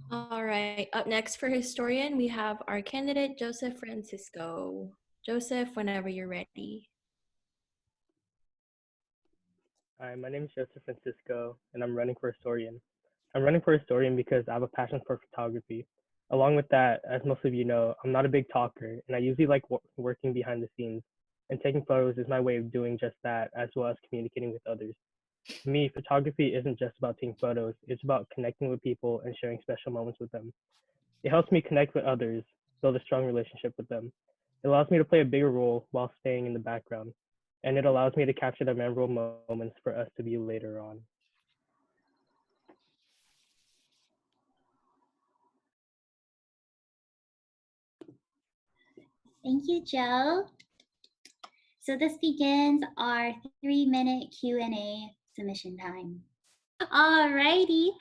All right, up next for historian, we have our candidate, Joseph Francisco. Joseph, whenever you're ready. Hi, my name is Joseph Francisco, and I'm running for historian. I'm running for historian because I have a passion for photography. Along with that, as most of you know, I'm not a big talker, and I usually like working behind the scenes. And taking photos is my way of doing just that, as well as communicating with others. To me, photography isn't just about taking photos, it's about connecting with people and sharing special moments with them. It helps me connect with others, build a strong relationship with them. It allows me to play a bigger role while staying in the background, and it allows me to capture the memorable moments for us to view later on. Thank you, Joe. So this begins our 3-minute Q&A submission time. Alrighty.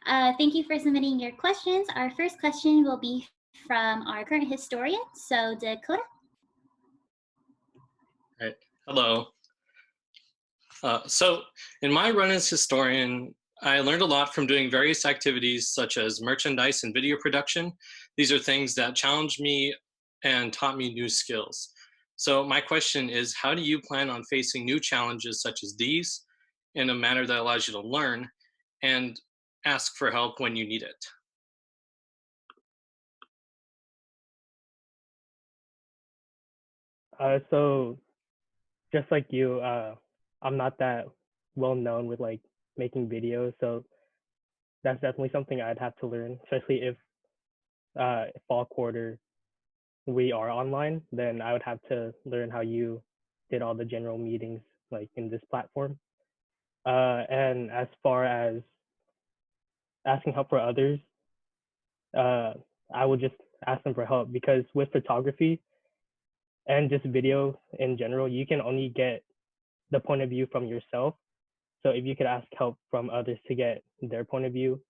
Thank you for submitting your questions. Our first question will be from our current historian, so Dakota. All right. Hello. So in my run as historian, I learned a lot from doing various activities such as merchandise and video production. These are things that challenged me and taught me new skills. So my question is, how do you plan on facing new challenges such as these in a manner that allows you to learn and ask for help when you need it? So just like you, I'm not that well known with like making videos, so that's definitely something I'd have to learn, especially if fall quarter we are online, then I would have to learn how you did all the general meetings like in this platform. And as far as asking help for others, uh, I would just ask them for help because with photography and just video in general, you can only get the point of view from yourself. So if you could ask help from others to get their point of view,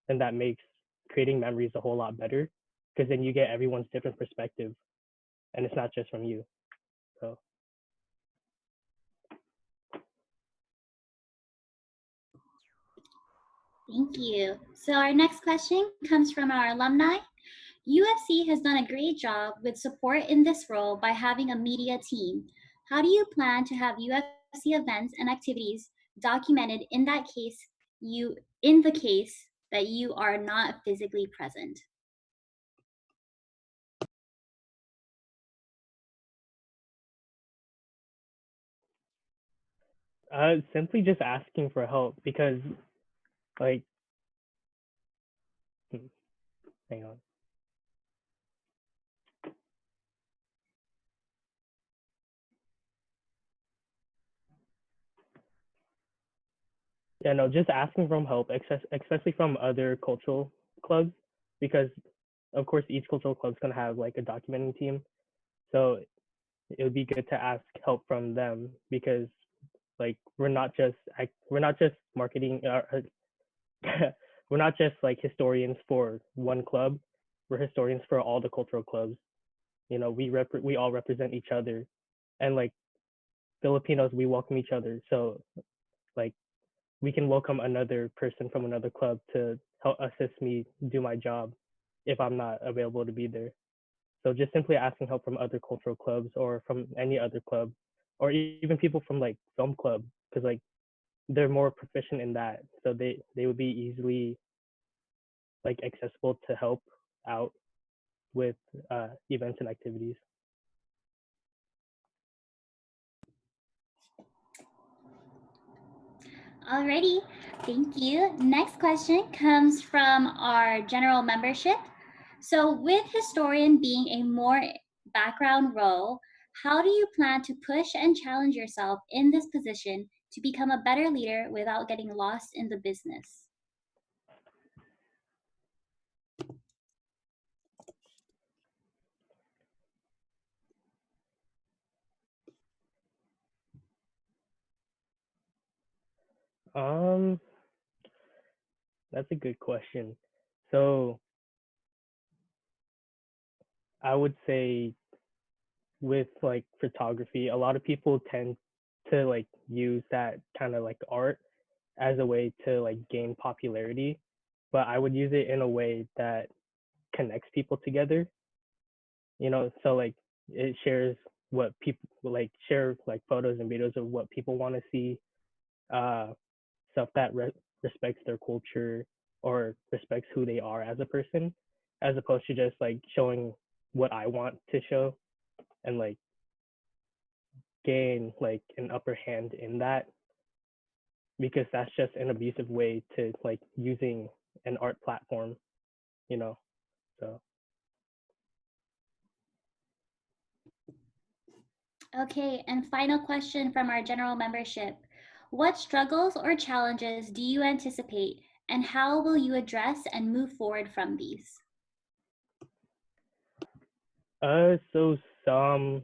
then that makes creating memories a whole lot better because then you get everyone's different perspective and it's not just from you. So Thank you. So our next question comes from our alumni. UFC has done a great job with support in this role by having a media team. How do you plan to have UFC events and activities documented in the case that you are not physically present? simply just asking for help because like hang on. Yeah, no, just asking from help, especially from other cultural clubs, because of course each cultural club's gonna have like a documenting team. So it would be good to ask help from them because like we're not just marketing we're not just like historians for one club. We're historians for all the cultural clubs. You know, we all represent each other, and like Filipinos, we welcome each other. So like we can welcome another person from another club to help assist me do my job if I'm not available to be there. So just simply asking help from other cultural clubs or from any other club, or even people from like film club, because like they're more proficient in that, so they would be easily like accessible to help out with events and activities. Alrighty, thank you. Next question comes from our general membership. So, with historian being a more background role, how do you plan to push and challenge yourself in this position to become a better leader without getting lost in the business? Um, that's a good question. So I would say with like photography, a lot of people tend to like use that kind of like art as a way to like gain popularity. but I would use it in a way that connects people together. So like it shares what people like share like photos and videos of what people want to see, uh, stuff that respects their culture or respects who they are as a person, as opposed to just like showing what I want to show and like gain like an upper hand in that, because that's just an abusive way to like using an art platform, you know. So Okay, and final question from our general membership. What struggles or challenges do you anticipate, and how will you address and move forward from these? so some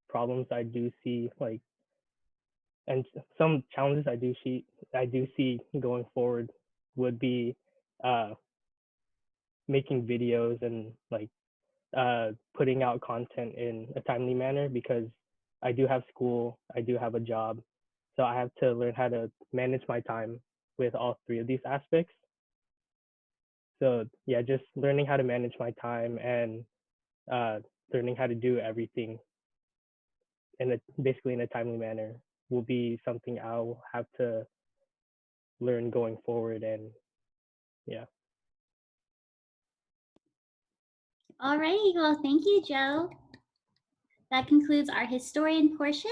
problems I do see like, and some challenges I do see going forward would be uh making videos and like putting out content in a timely manner, because I do have school, I do have a job, so I have to learn how to manage my time with all three of these aspects. So yeah, just learning how to manage my time and uh, learning how to do everything basically in a timely manner will be something I'll have to learn going forward. And yeah. Alrighty, well, thank you, Joe. That concludes our historian portion.